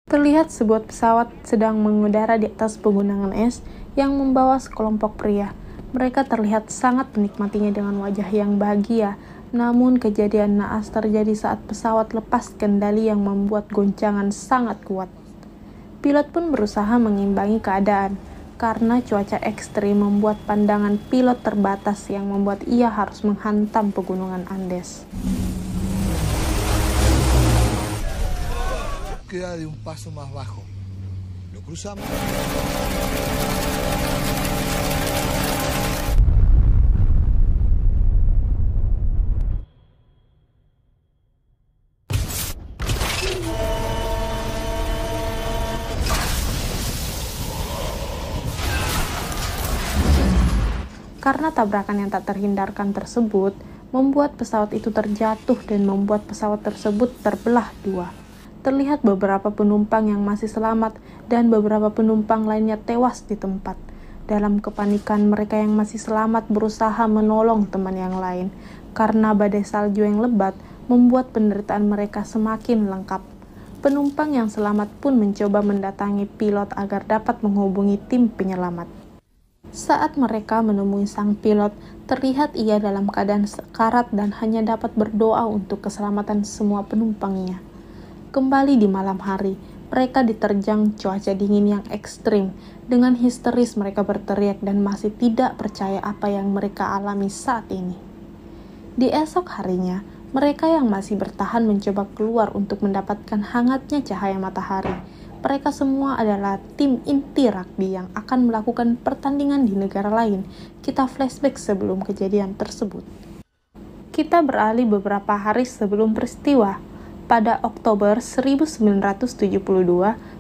Terlihat sebuah pesawat sedang mengudara di atas pegunungan es yang membawa sekelompok pria. Mereka terlihat sangat menikmatinya dengan wajah yang bahagia. Namun kejadian naas terjadi saat pesawat lepas kendali yang membuat goncangan sangat kuat. Pilot pun berusaha mengimbangi keadaan, karena cuaca ekstrim membuat pandangan pilot terbatas yang membuat ia harus menghantam pegunungan Andes. Queda de un paso más bajo. Lo cruzamos. Karena tabrakan yang tak terhindarkan tersebut, membuat pesawat itu terjatuh dan membuat pesawat tersebut terbelah dua. Terlihat beberapa penumpang yang masih selamat dan beberapa penumpang lainnya tewas di tempat. Dalam kepanikan, mereka yang masih selamat berusaha menolong teman yang lain, karena badai salju yang lebat membuat penderitaan mereka semakin lengkap. Penumpang yang selamat pun mencoba mendatangi pilot agar dapat menghubungi tim penyelamat. Saat mereka menemui sang pilot, terlihat ia dalam keadaan sekarat dan hanya dapat berdoa untuk keselamatan semua penumpangnya. Kembali di malam hari, mereka diterjang cuaca dingin yang ekstrim. Dengan histeris mereka berteriak dan masih tidak percaya apa yang mereka alami saat ini. Di esok harinya, mereka yang masih bertahan mencoba keluar untuk mendapatkan hangatnya cahaya matahari. Mereka semua adalah tim inti rugby yang akan melakukan pertandingan di negara lain. Kita flashback sebelum kejadian tersebut. Kita beralih beberapa hari sebelum peristiwa. Pada Oktober 1972,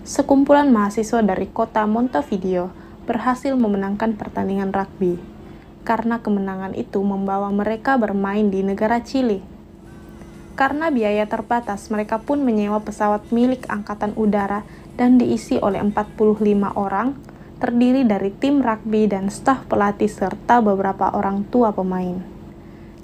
sekumpulan mahasiswa dari kota Montevideo berhasil memenangkan pertandingan rugby. Karena kemenangan itu membawa mereka bermain di negara Chili. Karena biaya terbatas, mereka pun menyewa pesawat milik Angkatan Udara dan diisi oleh 45 orang, terdiri dari tim rugby dan staf pelatih serta beberapa orang tua pemain.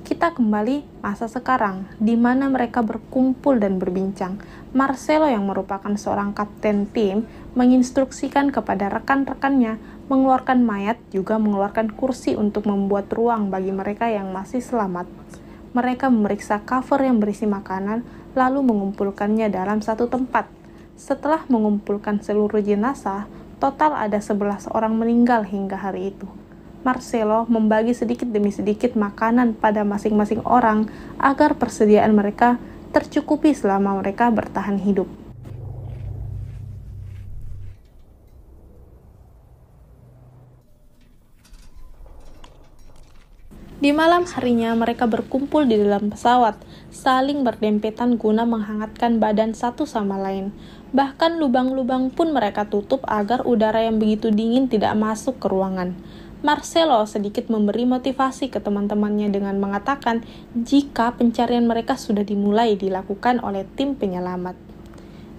Kita kembali masa sekarang, di mana mereka berkumpul dan berbincang. Marcelo yang merupakan seorang kapten tim menginstruksikan kepada rekan-rekannya mengeluarkan mayat, juga mengeluarkan kursi untuk membuat ruang bagi mereka yang masih selamat. Mereka memeriksa cover yang berisi makanan, lalu mengumpulkannya dalam satu tempat. Setelah mengumpulkan seluruh jenazah, total ada 11 orang meninggal hingga hari itu. Marcelo membagi sedikit demi sedikit makanan pada masing-masing orang agar persediaan mereka tercukupi selama mereka bertahan hidup. Di malam harinya mereka berkumpul di dalam pesawat, saling berdempetan guna menghangatkan badan satu sama lain. Bahkan lubang-lubang pun mereka tutup agar udara yang begitu dingin tidak masuk ke ruangan. Marcelo sedikit memberi motivasi ke teman-temannya dengan mengatakan jika pencarian mereka sudah dimulai dilakukan oleh tim penyelamat.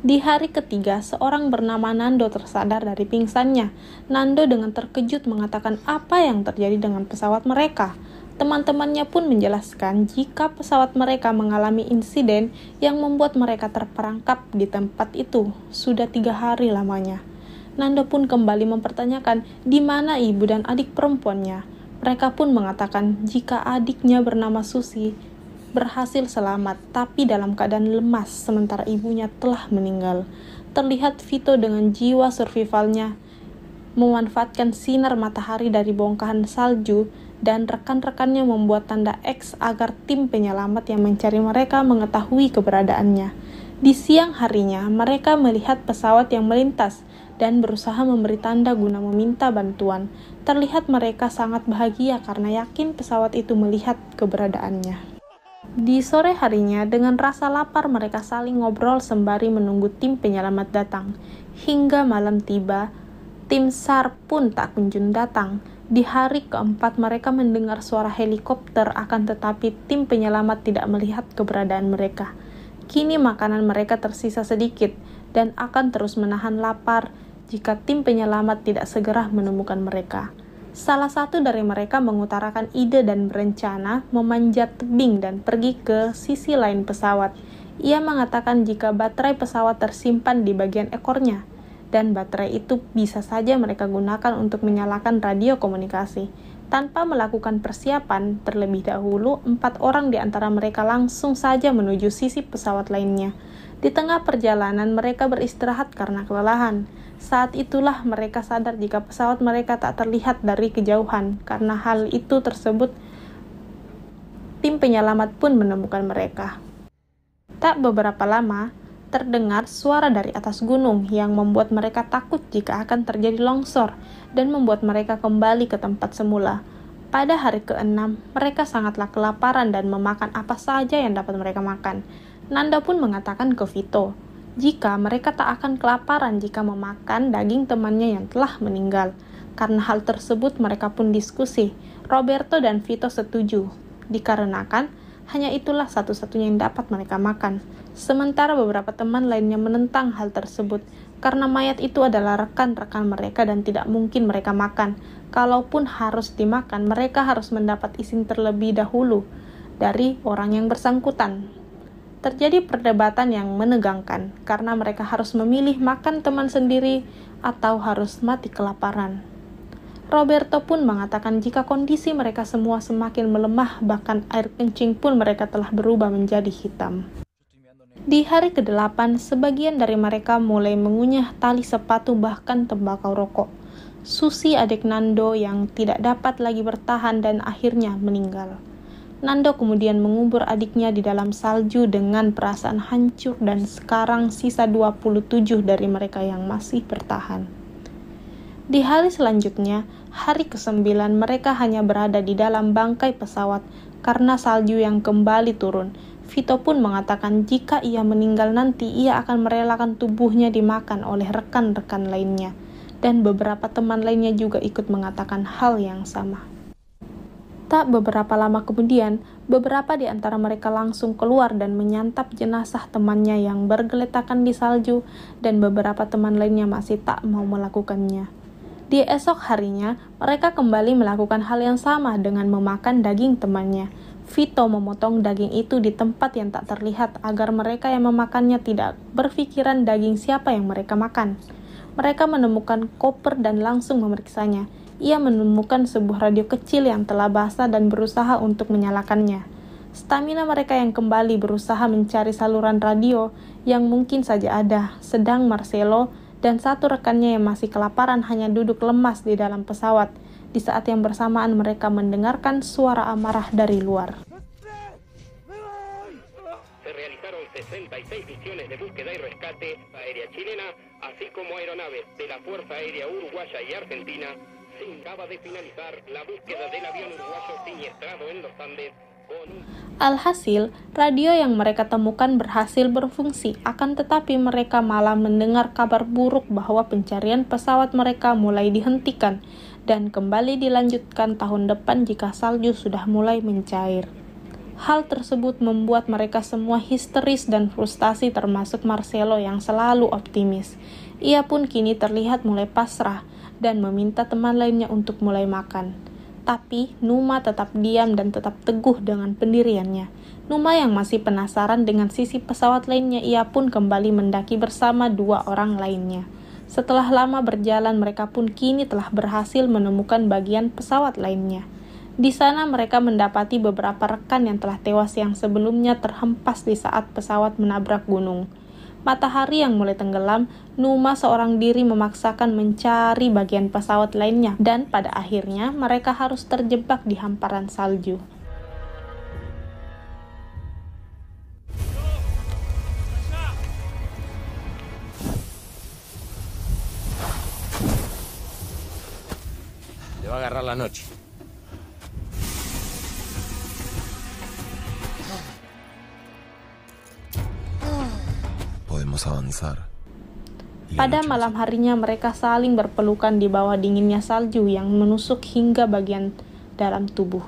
Di hari ketiga, seorang bernama Nando tersadar dari pingsannya. Nando dengan terkejut mengatakan apa yang terjadi dengan pesawat mereka. Teman-temannya pun menjelaskan jika pesawat mereka mengalami insiden yang membuat mereka terperangkap di tempat itu sudah 3 hari lamanya. Nando pun kembali mempertanyakan di mana ibu dan adik perempuannya. Mereka pun mengatakan jika adiknya bernama Susi berhasil selamat, tapi dalam keadaan lemas sementara ibunya telah meninggal. Terlihat Vito dengan jiwa survivalnya memanfaatkan sinar matahari dari bongkahan salju dan rekan-rekannya membuat tanda X agar tim penyelamat yang mencari mereka mengetahui keberadaannya. Di siang harinya, mereka melihat pesawat yang melintas dan berusaha memberi tanda guna meminta bantuan. Terlihat mereka sangat bahagia karena yakin pesawat itu melihat keberadaannya. Di sore harinya, dengan rasa lapar mereka saling ngobrol sembari menunggu tim penyelamat datang. Hingga malam tiba, tim SAR pun tak kunjung datang. Di hari keempat mereka mendengar suara helikopter, akan tetapi tim penyelamat tidak melihat keberadaan mereka. Kini makanan mereka tersisa sedikit dan akan terus menahan lapar jika tim penyelamat tidak segera menemukan mereka. Salah satu dari mereka mengutarakan ide dan berencana memanjat tebing dan pergi ke sisi lain pesawat. Ia mengatakan jika baterai pesawat tersimpan di bagian ekornya, dan baterai itu bisa saja mereka gunakan untuk menyalakan radio komunikasi. Tanpa melakukan persiapan terlebih dahulu, 4 orang di antara mereka langsung saja menuju sisi pesawat lainnya. Di tengah perjalanan, mereka beristirahat karena kelelahan. Saat itulah mereka sadar jika pesawat mereka tak terlihat dari kejauhan. Karena hal itu tersebut, tim penyelamat pun menemukan mereka. Tak beberapa lama, terdengar suara dari atas gunung yang membuat mereka takut jika akan terjadi longsor dan membuat mereka kembali ke tempat semula. Pada hari ke-6, mereka sangatlah kelaparan dan memakan apa saja yang dapat mereka makan. Nanda pun mengatakan ke Vito, jika mereka tak akan kelaparan jika memakan daging temannya yang telah meninggal. Karena hal tersebut mereka pun diskusi. Roberto dan Vito setuju, dikarenakan hanya itulah satu-satunya yang dapat mereka makan. Sementara beberapa teman lainnya menentang hal tersebut, karena mayat itu adalah rekan-rekan mereka dan tidak mungkin mereka makan. Kalaupun harus dimakan, mereka harus mendapat izin terlebih dahulu dari orang yang bersangkutan. Terjadi perdebatan yang menegangkan, karena mereka harus memilih makan teman sendiri atau harus mati kelaparan. Roberto pun mengatakan jika kondisi mereka semua semakin melemah, bahkan air kencing pun mereka telah berubah menjadi hitam. Di hari ke-8, sebagian dari mereka mulai mengunyah tali sepatu bahkan tembakau rokok. Susi, adik Nando yang tidak dapat lagi bertahan dan akhirnya meninggal. Nando kemudian mengubur adiknya di dalam salju dengan perasaan hancur dan sekarang sisa 27 dari mereka yang masih bertahan. Di hari selanjutnya, hari ke-9, mereka hanya berada di dalam bangkai pesawat karena salju yang kembali turun. Vito pun mengatakan jika ia meninggal nanti, ia akan merelakan tubuhnya dimakan oleh rekan-rekan lainnya. Dan beberapa teman lainnya juga ikut mengatakan hal yang sama. Tak beberapa lama kemudian, beberapa di antara mereka langsung keluar dan menyantap jenazah temannya yang bergeletakan di salju, dan beberapa teman lainnya masih tak mau melakukannya. Di esok harinya, mereka kembali melakukan hal yang sama dengan memakan daging temannya. Vito memotong daging itu di tempat yang tak terlihat agar mereka yang memakannya tidak berpikiran daging siapa yang mereka makan. Mereka menemukan koper dan langsung memeriksanya. Ia menemukan sebuah radio kecil yang telah basah dan berusaha untuk menyalakannya. Stamina mereka yang kembali berusaha mencari saluran radio yang mungkin saja ada, sedang Marcelo dan satu rekannya yang masih kelaparan hanya duduk lemas di dalam pesawat. Di saat yang bersamaan mereka mendengarkan suara amarah dari luar. Se realizaron 66 misiones de búsqueda y rescate aérea chilena, así como aeronaves de la Fuerza Aérea Uruguaya y Argentina. Se acaba de finalizar la búsqueda del avión uruguayo siniestrado en los Andes. Alhasil, radio yang mereka temukan berhasil berfungsi, akan tetapi mereka malah mendengar kabar buruk bahwa pencarian pesawat mereka mulai dihentikan dan kembali dilanjutkan tahun depan jika salju sudah mulai mencair. Hal tersebut membuat mereka semua histeris dan frustasi termasuk Marcelo yang selalu optimis. Ia pun kini terlihat mulai pasrah dan meminta teman lainnya untuk mulai makan. Tapi Numa tetap diam dan tetap teguh dengan pendiriannya. Numa yang masih penasaran dengan sisi pesawat lainnya, ia pun kembali mendaki bersama 2 orang lainnya. Setelah lama berjalan, mereka pun kini telah berhasil menemukan bagian pesawat lainnya. Di sana mereka mendapati beberapa rekan yang telah tewas yang sebelumnya terhempas di saat pesawat menabrak gunung. Matahari yang mulai tenggelam, Numa seorang diri memaksakan mencari bagian pesawat lainnya, dan pada akhirnya mereka harus terjebak di hamparan salju. Te va a agarrar la noche. Podemos avanzar. Pada malam harinya mereka saling berpelukan di bawah dinginnya salju yang menusuk hingga bagian dalam tubuh.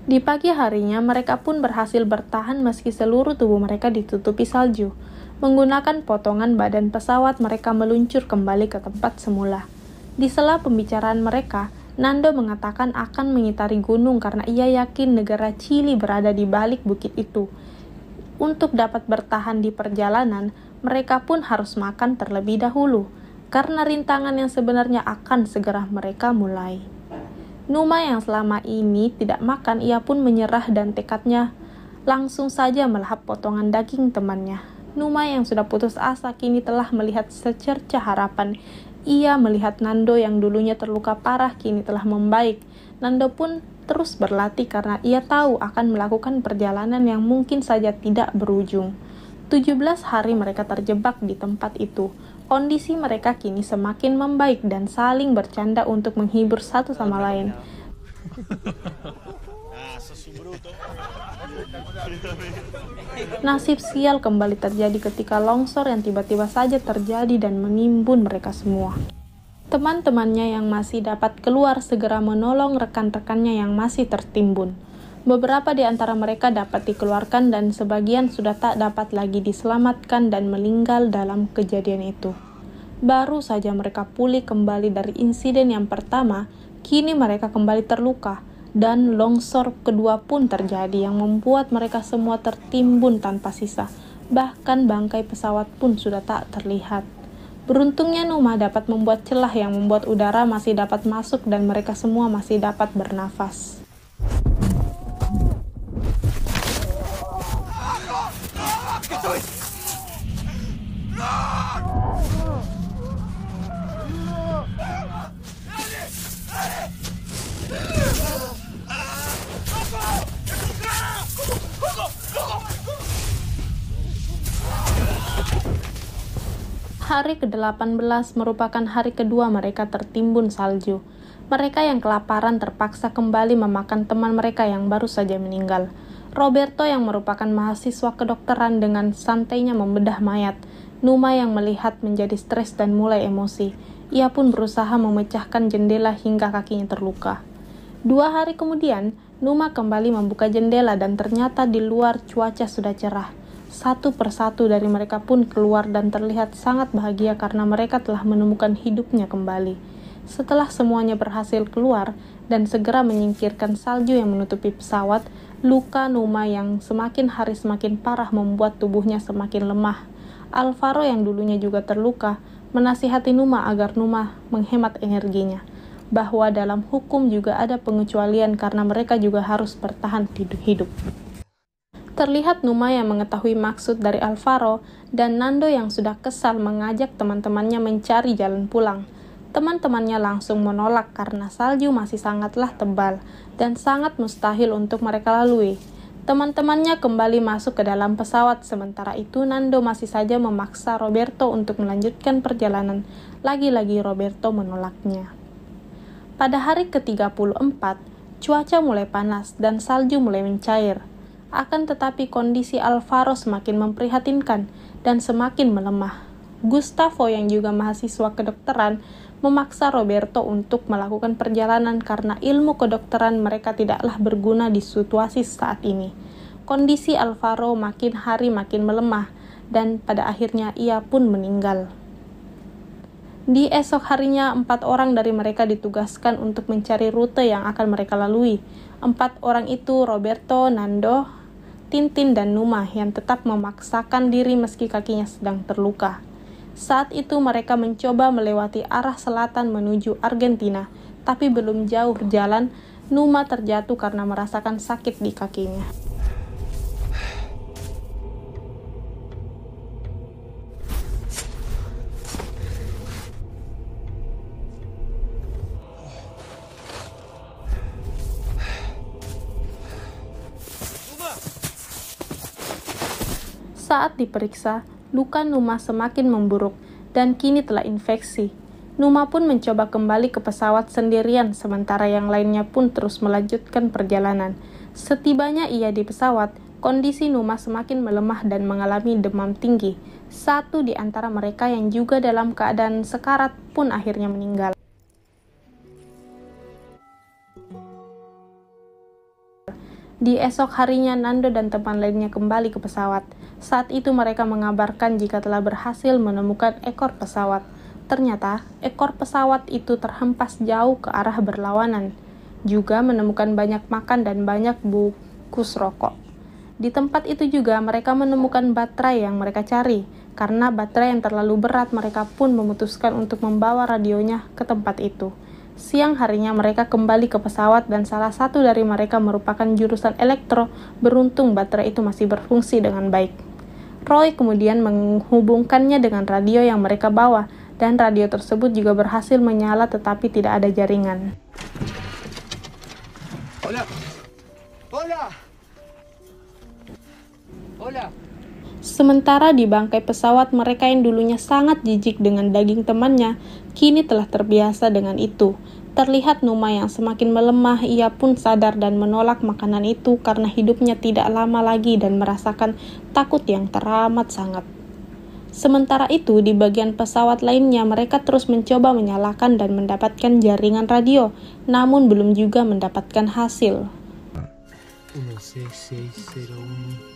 Di pagi harinya mereka pun berhasil bertahan meski seluruh tubuh mereka ditutupi salju. Menggunakan potongan badan pesawat, mereka meluncur kembali ke tempat semula. Di sela pembicaraan mereka, Nando mengatakan akan mengitari gunung karena ia yakin negara Chili berada di balik bukit itu. Untuk dapat bertahan di perjalanan, mereka pun harus makan terlebih dahulu, karena rintangan yang sebenarnya akan segera mereka mulai. Numa yang selama ini tidak makan, ia pun menyerah dan tekadnya langsung saja melahap potongan daging temannya. Numa yang sudah putus asa kini telah melihat secerca harapan. Ia melihat Nando yang dulunya terluka parah kini telah membaik. Nando pun terus berlatih karena ia tahu akan melakukan perjalanan yang mungkin saja tidak berujung. 17 hari mereka terjebak di tempat itu. Kondisi mereka kini semakin membaik dan saling bercanda untuk menghibur satu sama lain. Nasib sial kembali terjadi ketika longsor yang tiba-tiba saja terjadi dan menimbun mereka semua. Teman-temannya yang masih dapat keluar segera menolong rekan-rekannya yang masih tertimbun. Beberapa di antara mereka dapat dikeluarkan dan sebagian sudah tak dapat lagi diselamatkan dan meninggal dalam kejadian itu. Baru saja mereka pulih kembali dari insiden yang pertama, kini mereka kembali terluka dan longsor kedua pun terjadi yang membuat mereka semua tertimbun tanpa sisa. Bahkan bangkai pesawat pun sudah tak terlihat. Beruntungnya Numa dapat membuat celah yang membuat udara masih dapat masuk dan mereka semua masih dapat bernafas. Hari ke-18 merupakan hari kedua mereka tertimbun salju. Mereka yang kelaparan terpaksa kembali memakan teman mereka yang baru saja meninggal. Roberto yang merupakan mahasiswa kedokteran dengan santainya membedah mayat. Numa yang melihat menjadi stres dan mulai emosi. Ia pun berusaha memecahkan jendela hingga kakinya terluka. 2 hari kemudian, Numa kembali membuka jendela dan ternyata di luar cuaca sudah cerah. Satu persatu dari mereka pun keluar dan terlihat sangat bahagia karena mereka telah menemukan hidupnya kembali. Setelah semuanya berhasil keluar dan segera menyingkirkan salju yang menutupi pesawat, luka Numa yang semakin hari semakin parah membuat tubuhnya semakin lemah. Alvaro yang dulunya juga terluka, menasihati Numa agar Numa menghemat energinya, bahwa dalam hukum juga ada pengecualian karena mereka juga harus bertahan hidup. Terlihat Numa yang mengetahui maksud dari Alvaro dan Nando yang sudah kesal mengajak teman-temannya mencari jalan pulang. Teman-temannya langsung menolak karena salju masih sangatlah tebal dan sangat mustahil untuk mereka lalui. Teman-temannya kembali masuk ke dalam pesawat, sementara itu Nando masih saja memaksa Roberto untuk melanjutkan perjalanan. Lagi-lagi Roberto menolaknya. Pada hari ke-34, cuaca mulai panas dan salju mulai mencair. Akan tetapi kondisi Alvaro semakin memprihatinkan dan semakin melemah. Gustavo yang juga mahasiswa kedokteran memaksa Roberto untuk melakukan perjalanan karena ilmu kedokteran mereka tidaklah berguna di situasi saat ini. Kondisi Alvaro makin hari makin melemah dan pada akhirnya ia pun meninggal. Di esok harinya, 4 orang dari mereka ditugaskan untuk mencari rute yang akan mereka lalui. 4 orang itu Roberto, Nando, Tintin, dan Numa yang tetap memaksakan diri meski kakinya sedang terluka. Saat itu mereka mencoba melewati arah selatan menuju Argentina, tapi belum jauh berjalan, Numa terjatuh karena merasakan sakit di kakinya. Saat diperiksa, luka Numa semakin memburuk dan kini telah infeksi. Numa pun mencoba kembali ke pesawat sendirian sementara yang lainnya pun terus melanjutkan perjalanan. Setibanya ia di pesawat, kondisi Numa semakin melemah dan mengalami demam tinggi. Satu di antara mereka yang juga dalam keadaan sekarat pun akhirnya meninggal. Di esok harinya, Nando dan teman lainnya kembali ke pesawat. Saat itu mereka mengabarkan jika telah berhasil menemukan ekor pesawat. Ternyata, ekor pesawat itu terhempas jauh ke arah berlawanan. Juga menemukan banyak makan dan banyak bungkus rokok. Di tempat itu juga mereka menemukan baterai yang mereka cari. Karena baterai yang terlalu berat, mereka pun memutuskan untuk membawa radionya ke tempat itu. Siang harinya mereka kembali ke pesawat dan salah satu dari mereka merupakan jurusan elektro. Beruntung baterai itu masih berfungsi dengan baik. Roy kemudian menghubungkannya dengan radio yang mereka bawa dan radio tersebut juga berhasil menyala tetapi tidak ada jaringan. Hola. Hola. Hola. Sementara di bangkai pesawat, mereka yang dulunya sangat jijik dengan daging temannya, kini telah terbiasa dengan itu. Terlihat Numa yang semakin melemah, ia pun sadar dan menolak makanan itu karena hidupnya tidak lama lagi dan merasakan takut yang teramat sangat. Sementara itu, di bagian pesawat lainnya, mereka terus mencoba menyalakan dan mendapatkan jaringan radio, namun belum juga mendapatkan hasil. 16601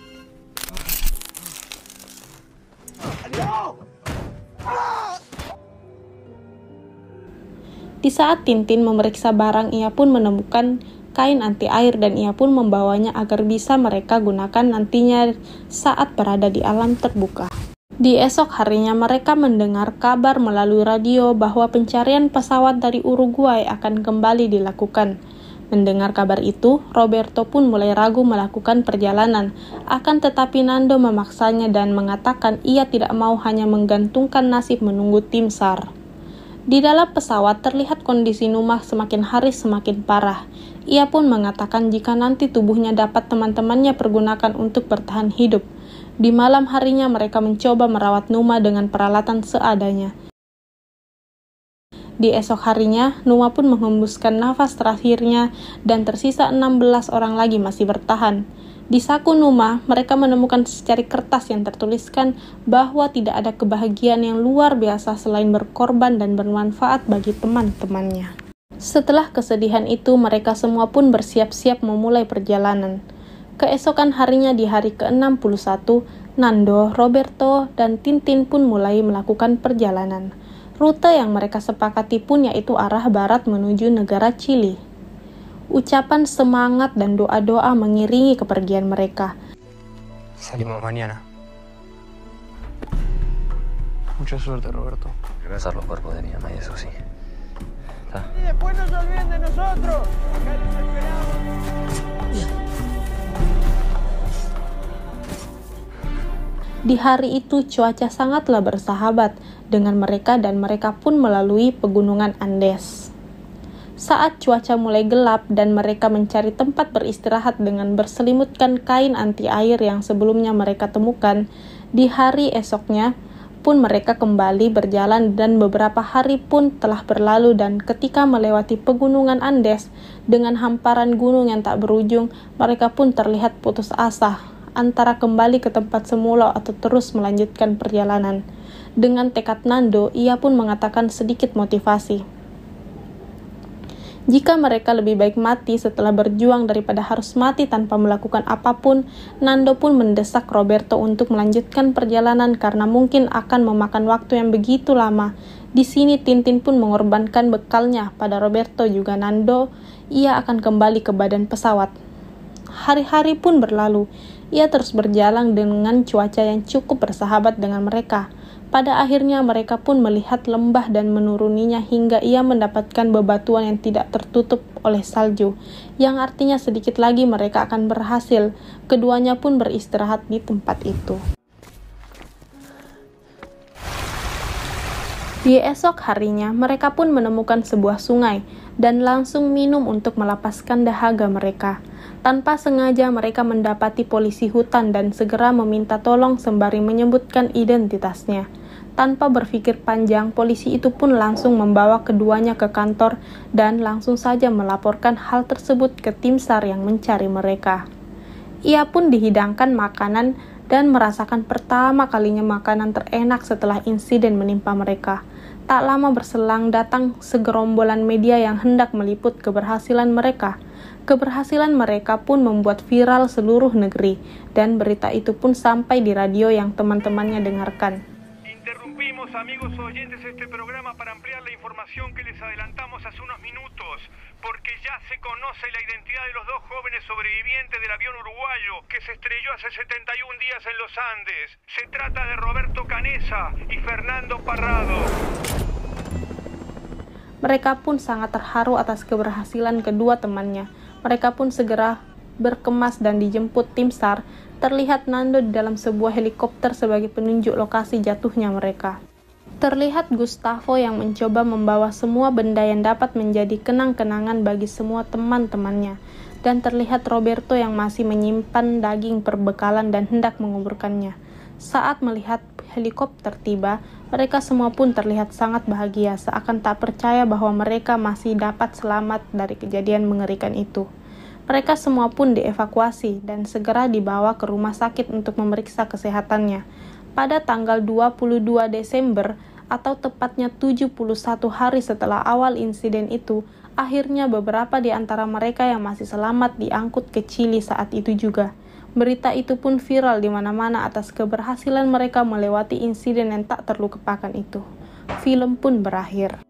Di saat Tintin memeriksa barang, ia pun menemukan kain anti air dan ia pun membawanya agar bisa mereka gunakan nantinya saat berada di alam terbuka. Di esok harinya mereka mendengar kabar melalui radio bahwa pencarian pesawat dari Uruguay akan kembali dilakukan. Mendengar kabar itu, Roberto pun mulai ragu melakukan perjalanan. Akan tetapi Nando memaksanya dan mengatakan ia tidak mau hanya menggantungkan nasib menunggu tim SAR. Di dalam pesawat terlihat kondisi Numa semakin hari semakin parah. Ia pun mengatakan jika nanti tubuhnya dapat teman-temannya pergunakan untuk bertahan hidup. Di malam harinya mereka mencoba merawat Numa dengan peralatan seadanya. Di esok harinya, Numa pun menghembuskan nafas terakhirnya dan tersisa 16 orang lagi masih bertahan. Di saku Numa, mereka menemukan secari kertas yang tertuliskan bahwa tidak ada kebahagiaan yang luar biasa selain berkorban dan bermanfaat bagi teman-temannya. Setelah kesedihan itu, mereka semua pun bersiap-siap memulai perjalanan. Keesokan harinya di hari ke-61, Nando, Roberto, dan Tintin pun mulai melakukan perjalanan. Rute yang mereka sepakati pun yaitu arah barat menuju negara Chili. Ucapan semangat dan doa-doa mengiringi kepergian mereka. Salimos mañana. Mucha suerte, Roberto. Regresar los cuerpos de mi mamá y eso sí. ¿Está? Y después no se olviden de nosotros. Acá los esperamos. Di hari itu cuaca sangatlah bersahabat dengan mereka dan mereka pun melalui pegunungan Andes. Saat cuaca mulai gelap dan mereka mencari tempat beristirahat dengan berselimutkan kain anti air yang sebelumnya mereka temukan, di hari esoknya pun mereka kembali berjalan dan beberapa hari pun telah berlalu dan ketika melewati pegunungan Andes dengan hamparan gunung yang tak berujung, mereka pun terlihat putus asa antara kembali ke tempat semula atau terus melanjutkan perjalanan. Dengan tekad Nando, ia pun mengatakan sedikit motivasi. Jika mereka lebih baik mati setelah berjuang daripada harus mati tanpa melakukan apapun, Nando pun mendesak Roberto untuk melanjutkan perjalanan karena mungkin akan memakan waktu yang begitu lama. Di sini Tintin pun mengorbankan bekalnya pada Roberto juga Nando, ia akan kembali ke badan pesawat. Hari-hari pun berlalu, ia terus berjalan dengan cuaca yang cukup bersahabat dengan mereka. Pada akhirnya mereka pun melihat lembah dan menuruninya hingga ia mendapatkan bebatuan yang tidak tertutup oleh salju, yang artinya sedikit lagi mereka akan berhasil. Keduanya pun beristirahat di tempat itu. Di esok harinya mereka pun menemukan sebuah sungai dan langsung minum untuk melepaskan dahaga mereka. Tanpa sengaja mereka mendapati polisi hutan dan segera meminta tolong sembari menyebutkan identitasnya. Tanpa berpikir panjang, polisi itu pun langsung membawa keduanya ke kantor dan langsung saja melaporkan hal tersebut ke tim SAR yang mencari mereka. Ia pun dihidangkan makanan dan merasakan pertama kalinya makanan terenak setelah insiden menimpa mereka. Tak lama berselang datang segerombolan media yang hendak meliput keberhasilan mereka. Keberhasilan mereka pun membuat viral seluruh negeri dan berita itu pun sampai di radio yang teman-temannya dengarkan. Interrumpimos los amigos oyentes de este programa para ampliar la información que les adelantamos hace unos minutos, porque ya se conoce la identidad de los dos jóvenes sobrevivientes del avión uruguayo que se estrelló hace 71 días en los Andes. Se trata de Roberto Canessa y Fernando Parrado. Mereka pun sangat terharu atas keberhasilan kedua temannya. Mereka pun segera berkemas dan dijemput tim SAR. Terlihat Nando di dalam sebuah helikopter sebagai penunjuk lokasi jatuhnya mereka. Terlihat Gustavo yang mencoba membawa semua benda yang dapat menjadi kenang-kenangan bagi semua teman-temannya. Dan terlihat Roberto yang masih menyimpan daging perbekalan dan hendak menguburkannya. Saat melihat helikopter tiba, mereka semua pun terlihat sangat bahagia, seakan tak percaya bahwa mereka masih dapat selamat dari kejadian mengerikan itu. Mereka semua pun dievakuasi dan segera dibawa ke rumah sakit untuk memeriksa kesehatannya. Pada tanggal 22 Desember, atau tepatnya 71 hari setelah awal insiden itu, akhirnya beberapa di antara mereka yang masih selamat diangkut ke Chili saat itu juga. Berita itu pun viral di mana-mana atas keberhasilan mereka melewati insiden yang tak terlupakan itu. Film pun berakhir.